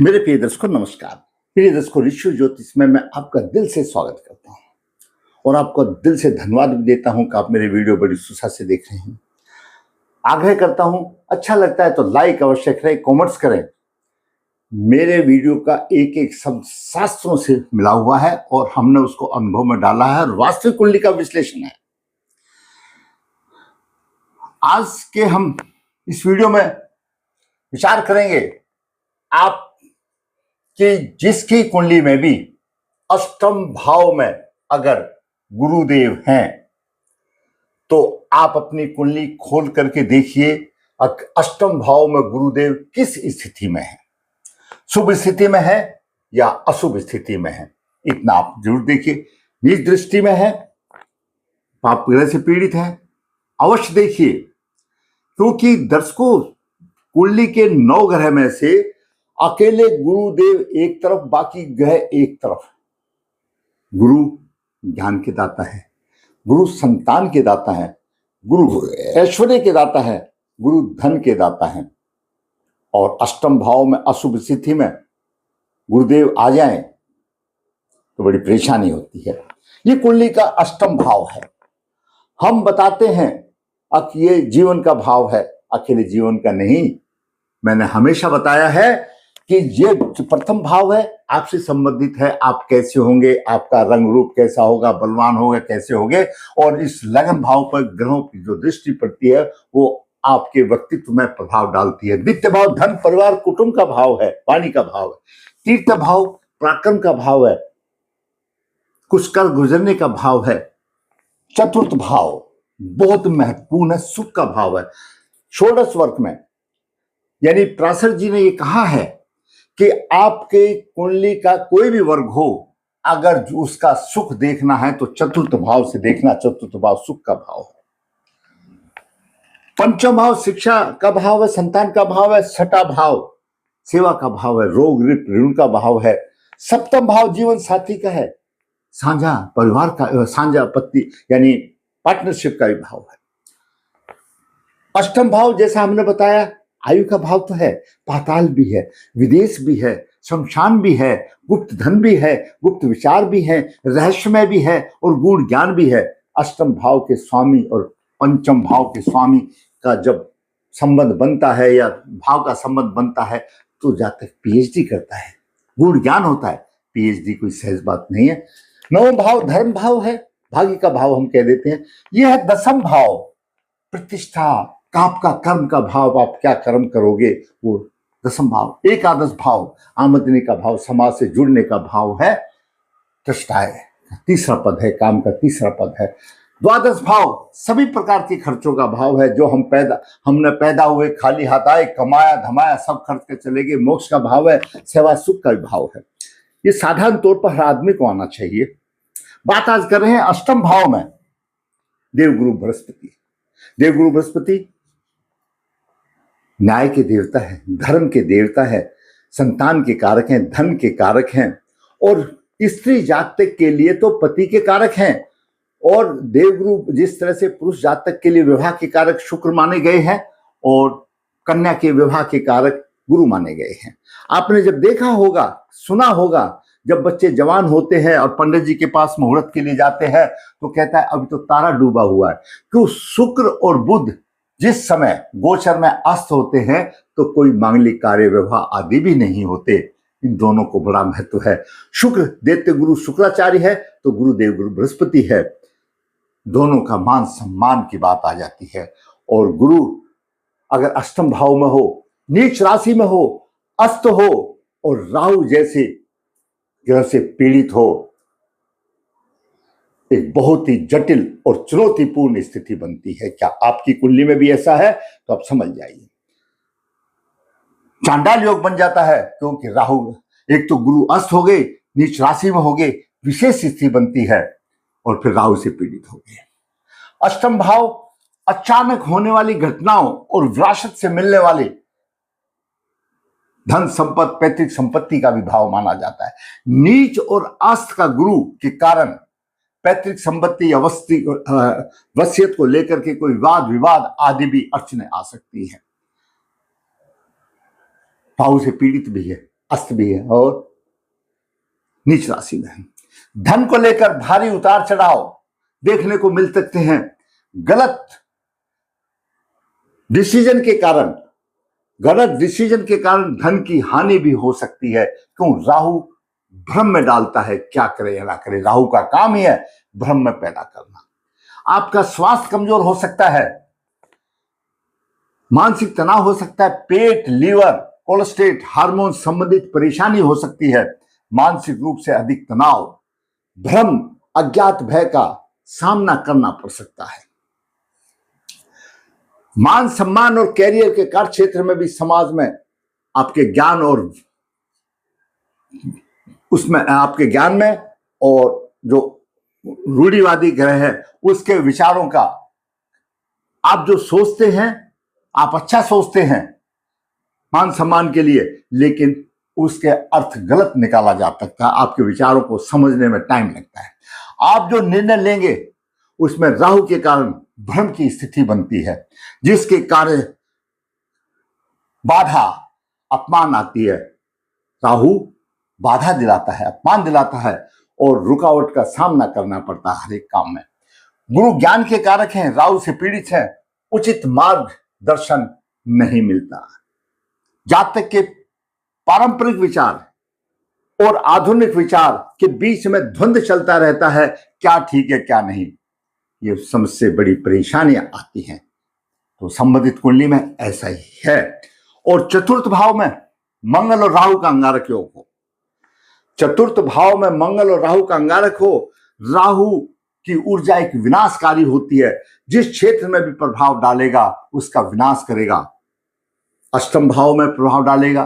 मेरे प्रिय दर्शकों नमस्कार। प्रिय दर्शकों, ऋषि ज्योतिष में मैं आपका दिल से स्वागत करता हूं और आपको दिल से धन्यवाद भी देता हूं कि आप मेरे वीडियो बड़ी उत्साह से देख रहे हैं। आग्रह करता हूं, अच्छा लगता है तो लाइक अवश्य करें, कमेंट्स करें। मेरे वीडियो का एक एक शब्द शास्त्रों से मिला हुआ है और हमने उसको अनुभव में डाला है और वास्तविक कुंडली का विश्लेषण है। आज के हम इस वीडियो में विचार करेंगे आप कि जिसकी कुंडली में भी अष्टम भाव में अगर गुरुदेव हैं तो आप अपनी कुंडली खोल करके देखिए अष्टम भाव में गुरुदेव किस स्थिति में है, शुभ स्थिति में है या अशुभ स्थिति में है, इतना आप जरूर देखिए। नीच दृष्टि में है, पाप ग्रह से पीड़ित है, अवश्य देखिए, क्योंकि दर्शकों कुंडली के 9 ग्रह में से अकेले गुरुदेव एक तरफ, बाकी ग्रह एक तरफ। गुरु ज्ञान के दाता है, गुरु संतान के दाता है, गुरु ऐश्वर्य के दाता है, गुरु धन के दाता है। और अष्टम भाव में अशुभ स्थिति में गुरुदेव आ जाएं तो बड़ी परेशानी होती है। ये कुंडली का अष्टम भाव है। हम बताते हैं अब ये जीवन का भाव है, अकेले जीवन का नहीं। मैंने हमेशा बताया है कि ये प्रथम भाव है, आपसे संबंधित है। आप कैसे होंगे, आपका रंग रूप कैसा होगा, बलवान होगा कैसे होंगे, और इस लगन भाव पर ग्रहों की जो दृष्टि पड़ती है वो आपके व्यक्तित्व में प्रभाव डालती है। द्वितीय भाव धन परिवार कुटुंब का भाव है, वाणी का भाव है। तीसरा भाव पराक्रम का भाव है, कुछ कर गुजरने का भाव है। चतुर्थ भाव बहुत महत्वपूर्ण है, सुख का भाव है। षोडश वर्ग में यानी पराशर जी ने ये कहा है कि आपके कुंडली का कोई भी वर्ग हो, अगर उसका सुख देखना है तो चतुर्थ भाव से देखना। चतुर्थ भाव सुख का भाव है। पंचम भाव शिक्षा का भाव है, संतान का भाव है। छठा भाव सेवा का भाव है, रोग ऋण का भाव है। सप्तम भाव जीवन साथी का है, साझा परिवार का, साझा पत्नी यानी पार्टनरशिप का भी भाव है। अष्टम भाव जैसा हमने बताया आयु का भाव तो है, पाताल भी है, विदेश भी है, शमशान भी है, गुप्त धन भी है, गुप्त विचार भी है, रहस्यमय भी है और गूढ़ ज्ञान भी है। अष्टम भाव के स्वामी और पंचम भाव के स्वामी का जब संबंध बनता है या भाव का संबंध बनता है तो जातक पीएचडी करता है, गूढ़ ज्ञान होता है। पीएचडी कोई सहज बात नहीं है। नवम भाव धर्म भाव है, भाग्य का भाव हम कह देते हैं। यह है दसम भाव प्रतिष्ठा, आपका कर्म का भाव, आप क्या कर्म करोगे वो दसम भाव। एकादश भाव आमदनी का भाव, समाज से जुड़ने का भाव है। त्रिष्ठाय तीसरा पद है, काम का तीसरा पद है। द्वादश भाव सभी प्रकार के खर्चों का भाव है, जो हमने पैदा हुए खाली हाथ आए, कमाया धमाया सब खर्च के चले गए, मोक्ष का भाव है। सेवा सुख का भी भाव है। ये साधारण तौर पर हर आदमी को आना चाहिए। बात आज कर रहे हैं अष्टम भाव में देवगुरु बृहस्पति। देवगुरु बृहस्पति न्याय के देवता है, धर्म के देवता है, संतान के कारक हैं, धन के कारक हैं और स्त्री जातक के लिए तो पति के कारक हैं। और देवगुरु जिस तरह से पुरुष जातक के लिए विवाह के कारक शुक्र माने गए हैं और कन्या के विवाह के कारक गुरु माने गए हैं। आपने जब देखा होगा, सुना होगा, जब बच्चे जवान होते हैं और पंडित जी के पास मुहूर्त के लिए जाते हैं तो कहता है अभी तो तारा डूबा हुआ है। क्यों? शुक्र और बुध जिस समय गोचर में अस्त होते हैं तो कोई मांगलिक कार्य विवाह आदि भी नहीं होते। इन दोनों को बड़ा महत्व है। शुक्र दैत्य गुरु शुक्राचार्य है तो गुरुदेव गुरु बृहस्पति है। दोनों का मान सम्मान की बात आ जाती है। और गुरु अगर अष्टम भाव में हो, नीच राशि में हो, अस्त हो और राहु जैसे ग्रह से पीड़ित हो, एक बहुत ही जटिल और चुनौतीपूर्ण स्थिति बनती है। क्या आपकी कुंडली में भी ऐसा है? तो आप समझ जाइए। चांडाल योग बन जाता है क्योंकि राहु, एक तो गुरु अस्त हो गए, नीच राशि में हो गए, विशेष स्थिति बनती है और फिर राहु से पीड़ित हो गए। अष्टम भाव अचानक होने वाली घटनाओं और विरासत से मिलने वाले धन संपत्ति, पैतृक संपत्ति का भी भाव माना जाता है। नीच और अस्त का गुरु के कारण पैतृक संपत्ति या वसीयत को लेकर के कोई वाद विवाद आदि भी अड़चने आ सकती है। राहु से पीड़ित भी है अस्त भी है और नीच राशि में है। धन को लेकर भारी उतार चढ़ाव देखने को मिल सकते हैं। गलत डिसीजन के कारण धन की हानि भी हो सकती है। क्यों? राहु भ्रम में डालता है, क्या करे या ना करे। राहु का काम ही है भ्रम में पैदा करना। आपका स्वास्थ्य कमजोर हो सकता है, मानसिक तनाव हो सकता है, पेट, लीवर, कोलेस्ट्रेट, हार्मोन संबंधित परेशानी हो सकती है, मानसिक रूप से अधिक तनाव, भ्रम, अज्ञात भय का सामना करना पड़ सकता है। मान सम्मान और कैरियर के कार्य क्षेत्र में भी समाज में आपके ज्ञान और उसमें आपके ज्ञान में और जो रूढ़िवादी ग्रह है उसके विचारों का आप जो सोचते हैं, आप अच्छा सोचते हैं मान सम्मान के लिए, लेकिन उसके अर्थ गलत निकाला जा सकता है। आपके विचारों को समझने में टाइम लगता है। आप जो निर्णय लेंगे उसमें राहु के कारण भ्रम की स्थिति बनती है, जिसके कारण बाधा, अपमान आती है। राहु बाधा दिलाता है, अपमान दिलाता है और रुकावट का सामना करना पड़ता है हर एक काम में। गुरु ज्ञान के कारक हैं, राहु से पीड़ित हैं, उचित मार्गदर्शन नहीं मिलता। जातक के पारंपरिक विचार और आधुनिक विचार के बीच में द्वंद्व चलता रहता है, क्या ठीक है क्या नहीं। ये सबसे बड़ी परेशानियां आती हैं। तो संबंधित कुंडली में ऐसा ही है। और चतुर्थ भाव में मंगल और राहु का अंगारक योग हो, चतुर्थ भाव में मंगल और राहु का अंगारक हो, राहु की ऊर्जा एक विनाशकारी होती है। जिस क्षेत्र में भी प्रभाव डालेगा उसका विनाश करेगा। अष्टम भाव में प्रभाव डालेगा,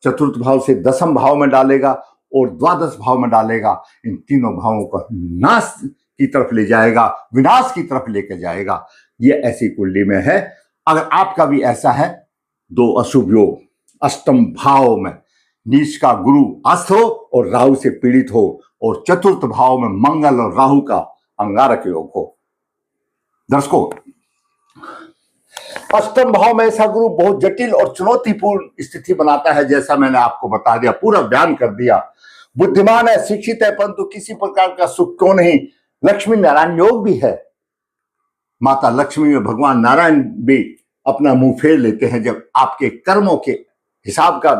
चतुर्थ भाव से दसम भाव में डालेगा और द्वादश भाव में डालेगा। इन तीनों भावों को नाश की तरफ ले जाएगा, विनाश की तरफ लेकर जाएगा। ये ऐसी कुंडली में है। अगर आपका भी ऐसा है, दो अशुभ योग, अष्टम भाव में नीच का गुरु अस्त हो और राहु से पीड़ित हो, और चतुर्थ भाव में मंगल और राहु का अंगारक योग हो। दर्शकों, अष्टम भाव में ऐसा गुरु बहुत जटिल और चुनौतीपूर्ण स्थिति बनाता है। जैसा मैंने आपको बता दिया, पूरा बयान कर दिया। बुद्धिमान है, शिक्षित है, परंतु किसी प्रकार का सुख क्यों नहीं। लक्ष्मी नारायण योग भी है। माता लक्ष्मी में भगवान नारायण भी अपना मुंह फेर लेते हैं। जब आपके कर्मों के हिसाब का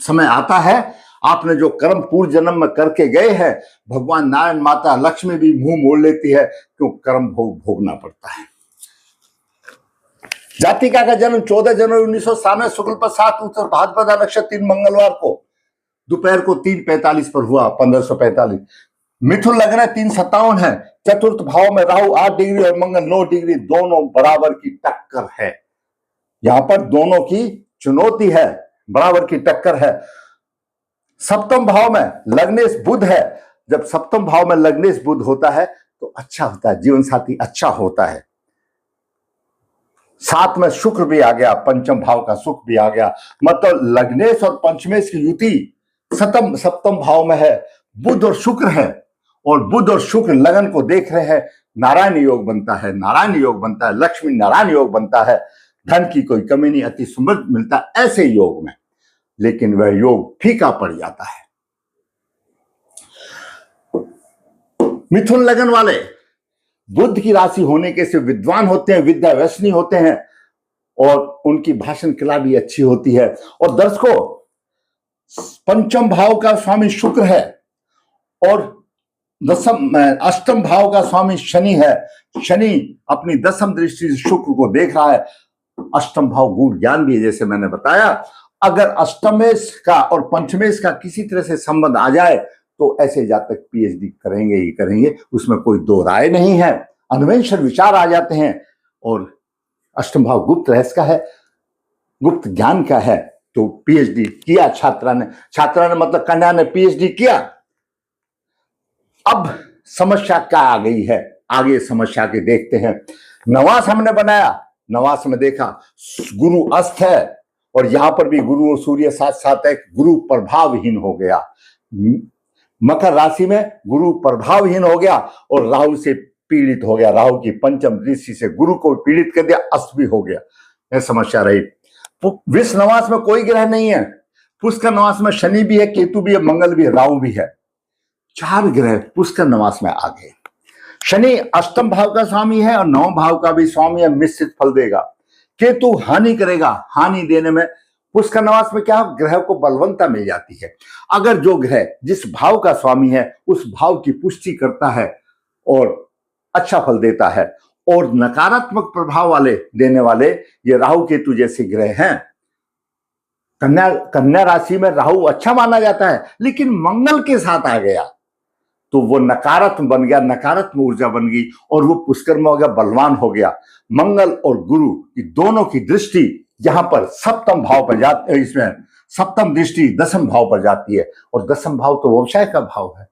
समय आता है, आपने जो कर्म पूर्व जन्म में करके गए हैं, भगवान नारायण, माता लक्ष्मी भी मुंह मोड़ लेती है, क्यों? कर्म भोगना पड़ता है। जातिका का जन्म 14 जनवरी 1997 शुक्ल पर 7 उत्तर भाद्रपदा नक्षत्र 3 मंगलवार को दोपहर को 3:45 पर हुआ, 1545। मिथुन लग्न है, 357 है। चतुर्थ भाव में राहु 8 डिग्री और मंगल 9 डिग्री, दोनों बराबर की टक्कर है। यहां पर दोनों की चुनौती है, बराबर की टक्कर है। सप्तम भाव में लग्नेश बुध है। जब सप्तम भाव में लग्नेश बुध होता है तो अच्छा होता है, जीवन साथी अच्छा होता है। साथ में शुक्र भी आ गया, पंचम भाव का सुख भी आ गया। मतलब लग्नेश और पंचमेश की युति सप्तम भाव में है। बुध और शुक्र है, और बुध और शुक्र लगन को देख रहे हैं। नारायण योग बनता है, नारायण योग बनता है, लक्ष्मी नारायण योग बनता है। धन की कोई कमी नहीं, अति समृद्ध मिलता है ऐसे योग में। लेकिन वह योग फीका पड़ जाता है। मिथुन लगन वाले बुध की राशि होने के से विद्वान होते हैं, विद्या व्यसनी होते हैं, और उनकी भाषण कला भी अच्छी होती है। और दर्शकों, पंचम भाव का स्वामी शुक्र है और अष्टम भाव का स्वामी शनि है। शनि अपनी दसम दृष्टि से शुक्र को देख रहा है। अष्टम भाव गुण ज्ञान भी है, जैसे मैंने बताया। अगर अष्टमेश का और पंचमेश का किसी तरह से संबंध आ जाए तो ऐसे जातक पीएचडी करेंगे ही करेंगे, उसमें कोई दो राय नहीं है। अन्वेषण विचार आ जाते हैं। और अष्टम भाव गुप्त रहस्य का है, गुप्त ज्ञान का है। तो पीएचडी किया छात्रा ने मतलब कन्या ने पीएचडी किया। अब समस्या क्या आ गई है, आगे समस्या के देखते हैं। नवास हमने बनाया, नवास में देखा गुरु अस्त है, और यहां पर भी गुरु और सूर्य साथ साथ है। गुरु प्रभावहीन हो गया। मकर राशि में गुरु प्रभावहीन हो गया और राहु से पीड़ित हो गया। राहु की पंचम दृष्टि से गुरु को पीड़ित कर दिया, अस्त भी हो गया। यह समस्या रही। विष नवास में कोई ग्रह नहीं है। पुष्कर नवास में शनि भी है, केतु भी है, मंगल भी है, राहु भी है। 4 ग्रह पुष्कर नवास में आ गए। शनि अष्टम भाव का स्वामी है और 9 भाव का भी स्वामी है, मिश्रित फल देगा। केतु हानि करेगा, हानि देने में पुष्कर नवास में क्या ग्रह को बलवंता मिल जाती है। अगर जो ग्रह जिस भाव का स्वामी है उस भाव की पुष्टि करता है और अच्छा फल देता है, और नकारात्मक प्रभाव वाले देने वाले ये राहु केतु जैसे ग्रह हैं। कन्या राशि में राहु अच्छा माना जाता है, लेकिन मंगल के साथ आ गया तो वो नकारात्मक बन गया, नकारात्मक ऊर्जा बन गई और वो पुष्कर में हो गया, बलवान हो गया। मंगल और गुरु की दोनों की दृष्टि यहां पर सप्तम भाव पर जाती है, इसमें सप्तम दृष्टि 10वें भाव पर जाती है, और 10वां भाव तो व्यवसाय का भाव है,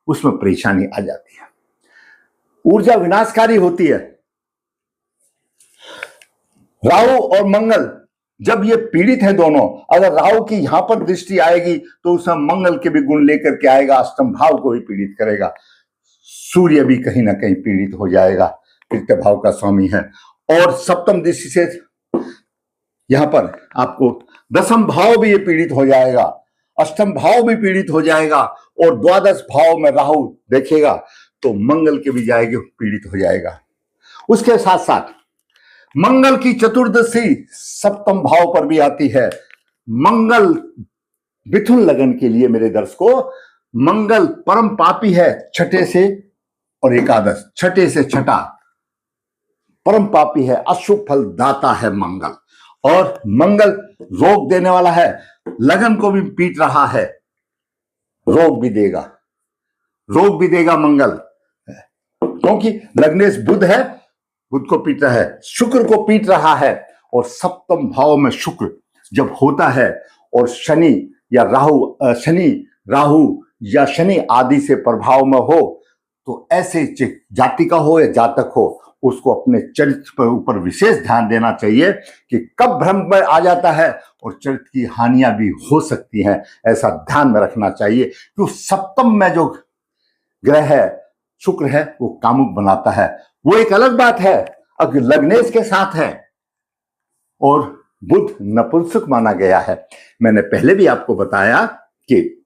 उसमें परेशानी आ जाती है, ऊर्जा विनाशकारी होती है। राहु और मंगल जब ये पीड़ित है दोनों, अगर राहु की यहां पर दृष्टि आएगी तो उसमें मंगल के भी गुण लेकर के आएगा, अष्टम भाव को भी पीड़ित करेगा। सूर्य भी कहीं ना कहीं पीड़ित हो जाएगा, तृतीय भाव का स्वामी है। और सप्तम दृष्टि से यहां पर आपको 10वां भाव भी ये पीड़ित हो जाएगा, अष्टम भाव भी पीड़ित हो जाएगा, और द्वादश भाव में राहु देखेगा तो मंगल के भी जाएगी, पीड़ित हो जाएगा। उसके साथ साथ मंगल की चतुर्दशी सप्तम भाव पर भी आती है। मंगल मिथुन लगन के लिए मेरे दर्शकों, मंगल परम पापी है, छठे से और एकादश, छठे से छठा परम पापी है, अशुभ फल दाता है मंगल। और मंगल रोग देने वाला है, लगन को भी पीट रहा है, रोग भी देगा मंगल, क्योंकि लग्नेश बुध है, बुध को पीट रहा है, शुक्र को पीट रहा है। और सप्तम भाव में शुक्र जब होता है और शनि राहु या शनि आदि से प्रभाव में हो, तो ऐसे जातिका हो या जातक हो, उसको अपने चरित्र पर ऊपर विशेष ध्यान देना चाहिए कि कब भ्रम में आ जाता है और चरित्र की हानियां भी हो सकती हैं, ऐसा ध्यान में रखना चाहिए। तो सप्तम में जो ग्रह है शुक्र है, वो कामुक बनाता है, वो एक अलग बात है। अगर लग्नेश के साथ है और बुध नपुंसक माना गया है। मैंने पहले भी आपको बताया कि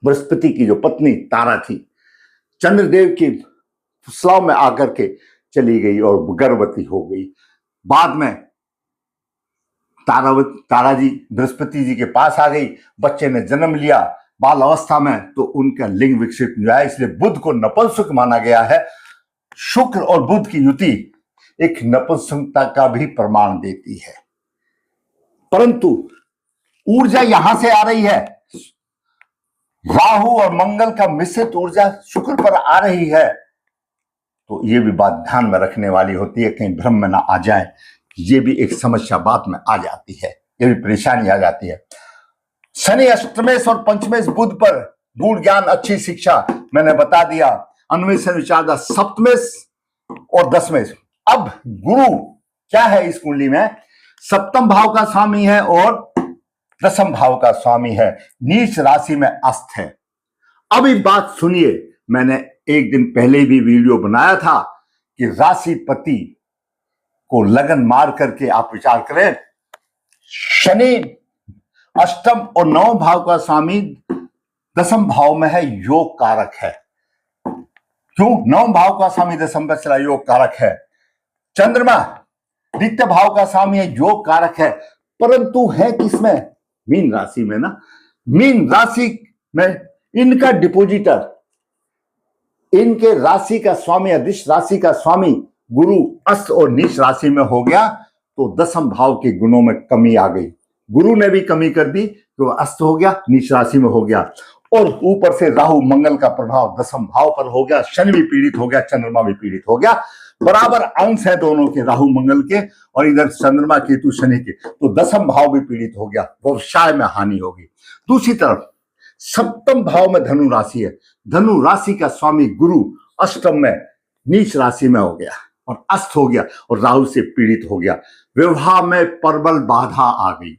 बृहस्पति की जो पत्नी तारा थी, चंद्रदेव की फुसलाव में आकर के चली गई और गर्भवती हो गई। बाद में तारा जी बृहस्पति जी के पास आ गई, बच्चे ने जन्म लिया बाल अवस्था में, तो उनका लिंग विकसित हुआ है, इसलिए बुध को नपुंसक माना गया है। शुक्र और बुध की युति एक नपुंसकता का भी प्रमाण देती है, परंतु ऊर्जा यहां से आ रही है, राहु और मंगल का मिश्रित ऊर्जा शुक्र पर आ रही है, तो ये भी बात ध्यान में रखने वाली होती है, कहीं भ्रम में ना आ जाए, ये भी एक समस्या बात में आ जाती है, ये भी परेशानी आ जाती है। शनि अष्टमेश और पंचमेश बुध पर गुण ज्ञान अच्छी शिक्षा मैंने बता दिया, अन्वेषण विचारदा सप्तमेश और दसमेश। अब गुरु क्या है इस कुंडली में, सप्तम भाव का स्वामी है और 10वें भाव का स्वामी है, नीच राशि में अस्त है। अब एक बात सुनिए, मैंने एक दिन पहले भी वीडियो बनाया था कि राशिपति को लगन मार करके आप विचार करें, शनि अष्टम और 9 भाव का स्वामी 10वें भाव में है, योग कारक है। क्यों 9 भाव का स्वामी 10वें पर चला, योग कारक है। चंद्रमा द्वितीय भाव का स्वामी है, योग कारक है, परंतु है किसमें, मीन राशि में ना। मीन राशि में इनका डिपोजिटर, इनके राशि का स्वामी, अधिश राशि का स्वामी गुरु अस्त और नीच राशि में हो गया, तो 10वें भाव के गुणों में कमी आ गई, गुरु ने भी कमी कर दी, तो अस्त हो गया, नीच राशि में हो गया। और ऊपर से राहु मंगल का प्रभाव 10वें भाव पर हो गया, शनि भी पीड़ित हो गया, चंद्रमा भी पीड़ित हो गया, बराबर अंश है दोनों के, राहु मंगल के, और इधर चंद्रमा केतु शनि के, तो 10वें भाव भी पीड़ित हो गया, व्यवसाय में हानि होगी। दूसरी तरफ सप्तम भाव में धनु राशि है, धनु राशि का स्वामी गुरु अष्टम में नीच राशि में हो गया और अस्त हो गया और राहु से पीड़ित हो गया, विवाह में प्रबल बाधा आ गई।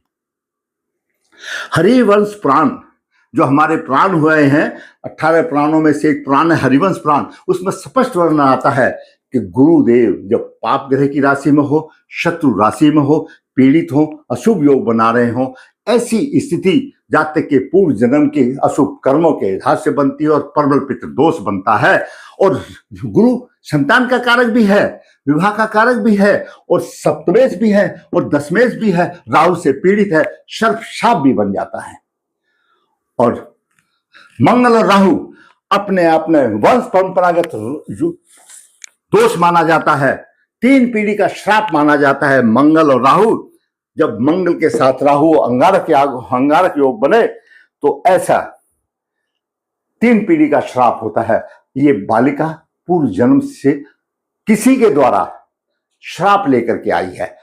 हरिवंश प्राण जो हमारे प्राण हुए हैं, 18 प्राणों में से एक प्राण है हरिवंश प्राण, उसमें स्पष्ट वर्णन आता है कि गुरुदेव जब पाप ग्रह की राशि में हो, शत्रु राशि में हो, पीड़ित हो, अशुभ योग बना रहे हो, ऐसी स्थिति जातक के पूर्व जन्म के अशुभ कर्मों के आधार से बनती है और प्रबल पितृदोष बनता है। और गुरु संतान का कारक भी है, विवाह का कारक भी है, और सप्तमेश भी है, और दशमेश भी है, राहु से पीड़ित है, सर्प शाप भी बन जाता है। और मंगल और राहु अपने अपने वंश परंपरागत दोष माना जाता है, 3 पीढ़ी का श्राप माना जाता है मंगल और राहु। जब मंगल के साथ राहु अंगारक योग बने तो ऐसा 3 पीढ़ी का श्राप होता है। ये बालिका पूर्व जन्म से किसी के द्वारा श्राप लेकर के आई है।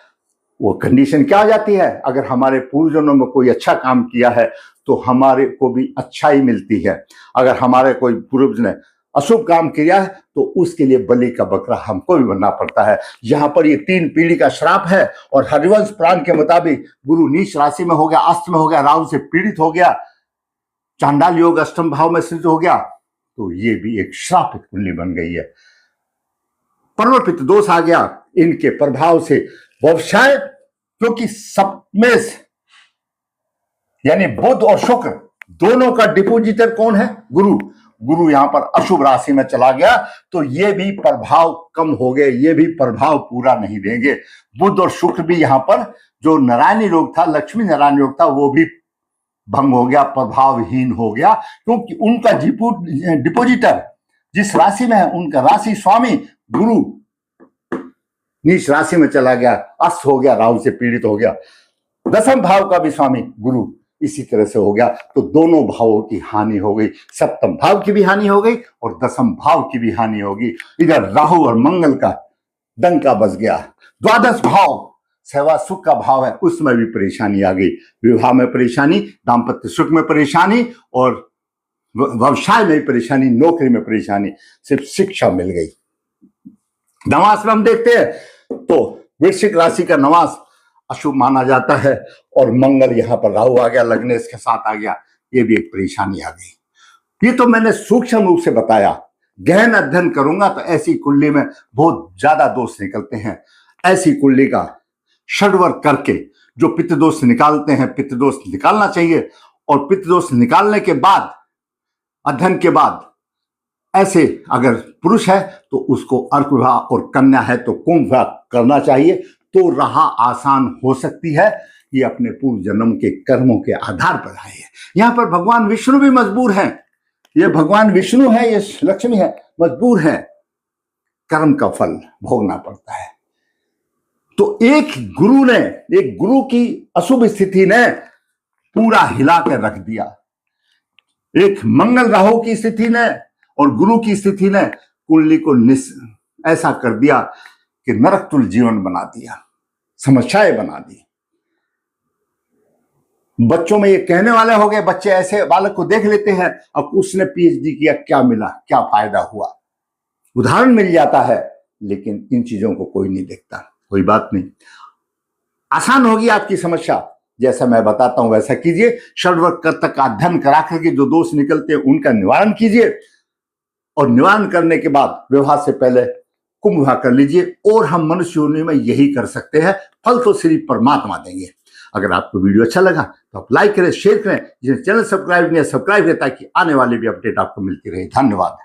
वो कंडीशन क्या हो जाती है, अगर हमारे पूर्व जन्मों में कोई अच्छा काम किया है तो हमारे को भी अच्छाई मिलती है। अगर हमारे कोई पूर्वज ने अशुभ काम किया है तो उसके लिए बलि का बकरा हमको भी बनना पड़ता है। यहाँ पर ये 3 पीढ़ी का श्राप है। और हरिवंश पुराण के मुताबिक गुरु नीच राशि में हो गया, अस्त में हो गया, राहु से पीड़ित हो गया, चांडाल योग अष्टम भाव में स्थित हो गया, तो ये भी एक श्रापित कुंडली बन गई है। प्रबल पितृदोष आ गया इनके प्रभाव से। व्यवसाय, क्योंकि सप्तमेश यानी बुध और शुक्र दोनों का डिपोजिटर कौन है, गुरु। गुरु यहां पर अशुभ राशि में चला गया तो ये भी प्रभाव कम हो गए, ये भी प्रभाव पूरा नहीं देंगे। बुध और शुक्र भी यहां पर जो नारायणी योग था, लक्ष्मी नारायण योग था, वो भी भंग हो गया, प्रभावहीन हो गया, क्योंकि उनका डिपोजिटर जिस राशि में है उनका राशि स्वामी गुरु नीच राशि में चला गया, अस्त हो गया, राहु से पीड़ित हो गया। दसम भाव का भी स्वामी गुरु इसी तरह से हो गया, तो दोनों भावों की हानि हो गई। सप्तम भाव की भी हानि हो गई और दसम भाव की भी हानि होगी। इधर राहु और मंगल का डंका बज गया। द्वादश भाव सेवा सुख का भाव है, उसमें भी परेशानी आ गई। विवाह में परेशानी, दाम्पत्य सुख में परेशानी, और व्यवसाय में भी परेशानी, नौकरी में परेशानी, सिर्फ शिक्षा मिल गई। नवास में हम देखते हैं तो वृश्चिक राशि का नवास अशुभ माना जाता है, और मंगल यहाँ पर राहु आ गया, लग्न इसके साथ आ गया, ये भी एक परेशानी आ गई। ये तो मैंने सूक्ष्म रूप से बताया। गहन अध्ययन करूंगा तो ऐसी कुंडली में बहुत ज्यादा दोष निकलते हैं। ऐसी कुंडली का षड्वर्ग करके जो पितृदोष निकालते हैं, पितृदोष निकालना चाहिए, और पितृदोष निकालने के बाद, अध्ययन के बाद, ऐसे अगर पुरुष है तो उसको अर्क विवाह, और कन्या है तो कुंभ विवाह करना चाहिए, तो राह आसान हो सकती है। ये अपने पूर्व जन्म के कर्मों के आधार पर आए हैं। यहाँ पर भगवान विष्णु भी मजबूर हैं। ये भगवान विष्णु है, ये लक्ष्मी है, मजबूर है, कर्म का फल भोगना पड़ता है। तो एक गुरु की अशुभ स्थिति ने पूरा हिला कर रख दिया। एक मंगल राहु की स्थिति ने और गुरु की स्थिति ने कुंडली को ऐसा कर दिया कि नरक तुल्य जीवन बना दिया, समस्याएं बना दी। बच्चों में ये कहने वाले हो गए, बच्चे ऐसे बालक को देख लेते हैं, अब उसने पीएचडी किया, क्या मिला, क्या फायदा हुआ, उदाहरण मिल जाता है, लेकिन इन चीजों को कोई नहीं देखता। कोई बात नहीं, आसान होगी आपकी समस्या। जैसा मैं बताता हूं वैसा कीजिए। षड्वर्ग तक का अध्ययन करा करके जो दोष निकलते हैं उनका निवारण कीजिए, और निवारण करने के बाद विवाह से पहले कुंभ विवाह कर लीजिए। और हम मनुष्य योनि में यही कर सकते हैं, फल तो सिर्फ परमात्मा देंगे। अगर आपको वीडियो अच्छा लगा तो आप लाइक करें, शेयर करें, जिन्हें चैनल सब्सक्राइब नहीं है सब्सक्राइब करें, ताकि आने वाली भी अपडेट आपको मिलती रहे। धन्यवाद।